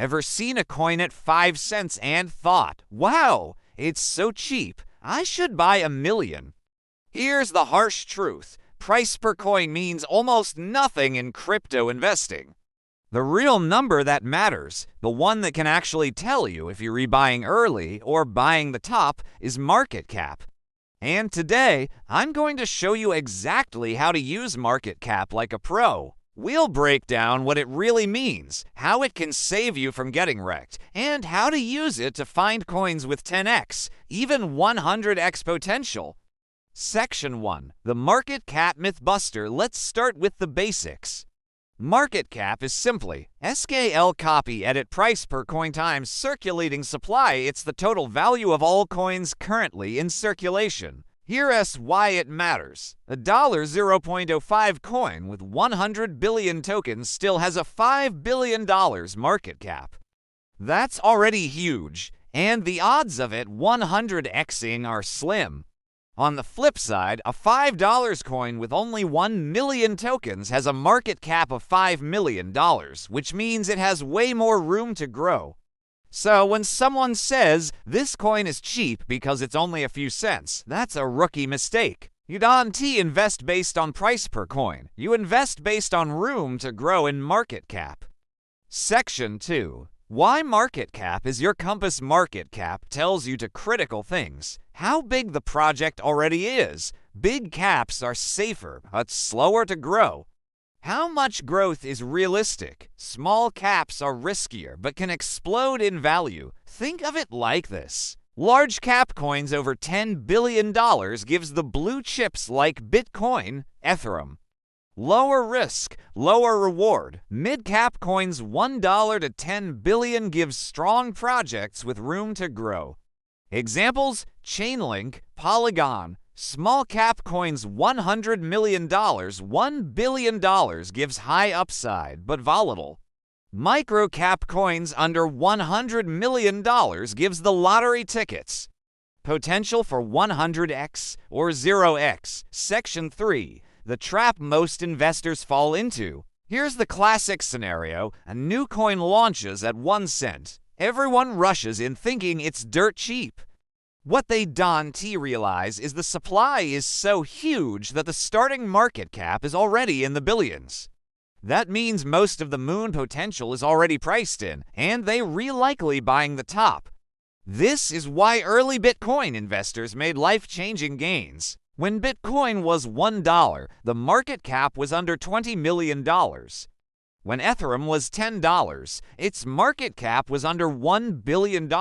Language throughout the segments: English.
Ever seen a coin at 5 cents and thought, wow, it's so cheap, I should buy a million? Here's the harsh truth. Price per coin means almost nothing in crypto investing. The real number that matters, the one that can actually tell you if you're rebuying early or buying the top, is market cap. And today, I'm going to show you exactly how to use market cap like a pro. We'll break down what it really means, how it can save you from getting wrecked, and how to use it to find coins with 10x, even 100x potential. Section 1. The Market Cap Mythbuster. Let's start with the basics. Market cap is simply SKL copy edit price per coin times circulating supply. It's the total value of all coins currently in circulation. Here's why it matters. A $0.05 coin with 100 billion tokens still has a $5 billion market cap. That's already huge, and the odds of it 100xing are slim. On the flip side, a $5 coin with only 1 million tokens has a market cap of $5 million, which means it has way more room to grow. So when someone says, this coin is cheap because it's only a few cents, that's a rookie mistake. You don't invest based on price per coin. You invest based on room to grow in market cap. Section 2. Why market cap is your compass. Market cap tells you to critical things. How big the project already is. Big caps are safer, but slower to grow. How much growth is realistic? Small caps are riskier, but can explode in value. Think of it like this. Large cap coins over $10 billion gives the blue chips like Bitcoin, Ethereum. Lower risk, lower reward. Mid-cap coins $1 to $10 billion gives strong projects with room to grow. Examples: Chainlink, Polygon. Small cap coins $100 million, $1 billion gives high upside but volatile. Micro cap coins under $100 million gives the lottery tickets. Potential for 100x or 0x. Section 3. The trap most investors fall into. Here's the classic scenario. A new coin launches at 1 cent. Everyone rushes in thinking it's dirt cheap. What they don't realize is the supply is so huge that the starting market cap is already in the billions. That means most of the moon potential is already priced in, and they likely buying the top. This is why early Bitcoin investors made life-changing gains. When Bitcoin was $1, the market cap was under $20 million. When Ethereum was $10, its market cap was under $1 billion.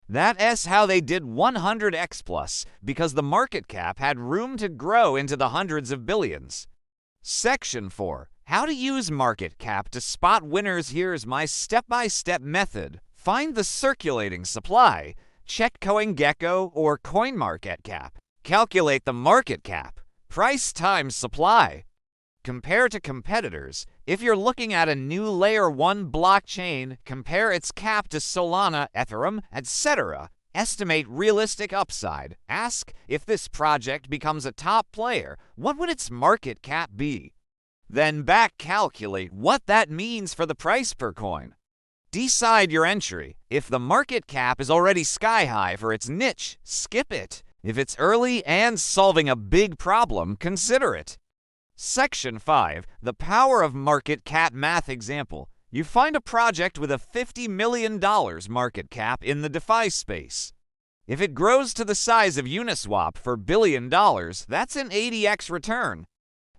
That's how they did 100x plus, because the market cap had room to grow into the hundreds of billions. Section 4. How to use market cap to spot winners. Here's my step-by-step method. Find the circulating supply. Check CoinGecko or CoinMarketCap. Calculate the market cap. Price times supply. Compare to competitors. If you're looking at a new Layer 1 blockchain, compare its cap to Solana, Ethereum, etc. Estimate realistic upside. Ask, if this project becomes a top player, what would its market cap be? Then back calculate what that means for the price per coin. Decide your entry. If the market cap is already sky high for its niche, skip it. If it's early and solving a big problem, consider it. Section 5. The power of market cap math. Example. You find a project with a $50 million market cap in the DeFi space. If it grows to the size of Uniswap for $1 billion, that's an 80x return.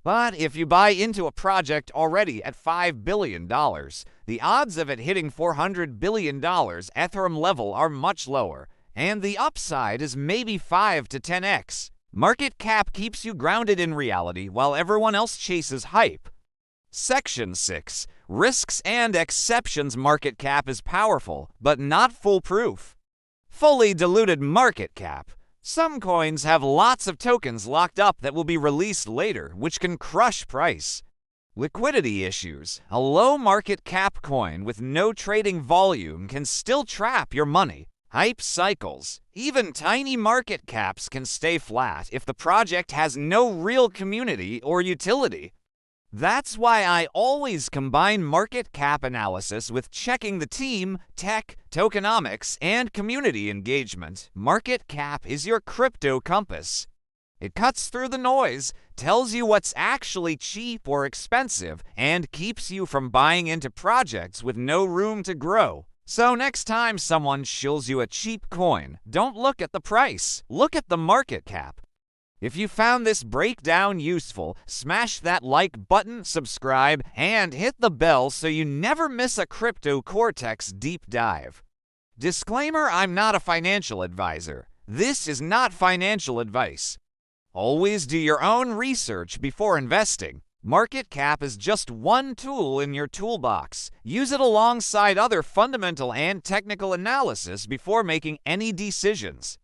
But if you buy into a project already at $5 billion, the odds of it hitting $400 billion Ethereum level are much lower, and the upside is maybe 5 to 10x. Market cap keeps you grounded in reality while everyone else chases hype. Section 6. Risks and exceptions. Market cap is powerful, but not foolproof. Fully diluted market cap. Some coins have lots of tokens locked up that will be released later, which can crush price. Liquidity issues. A low market cap coin with no trading volume can still trap your money. Hype cycles. Even tiny market caps can stay flat if the project has no real community or utility. That's why I always combine market cap analysis with checking the team, tech, tokenomics, and community engagement. Market cap is your crypto compass. It cuts through the noise, tells you what's actually cheap or expensive, and keeps you from buying into projects with no room to grow. So next time someone shills you a cheap coin, don't look at the price, look at the market cap. If you found this breakdown useful, smash that like button, subscribe, and hit the bell so you never miss a crypto Cortex deep dive. Disclaimer: I'm not a financial advisor. This is not financial advice. Always do your own research before investing. Market cap is just one tool in your toolbox. Use it alongside other fundamental and technical analysis before making any decisions.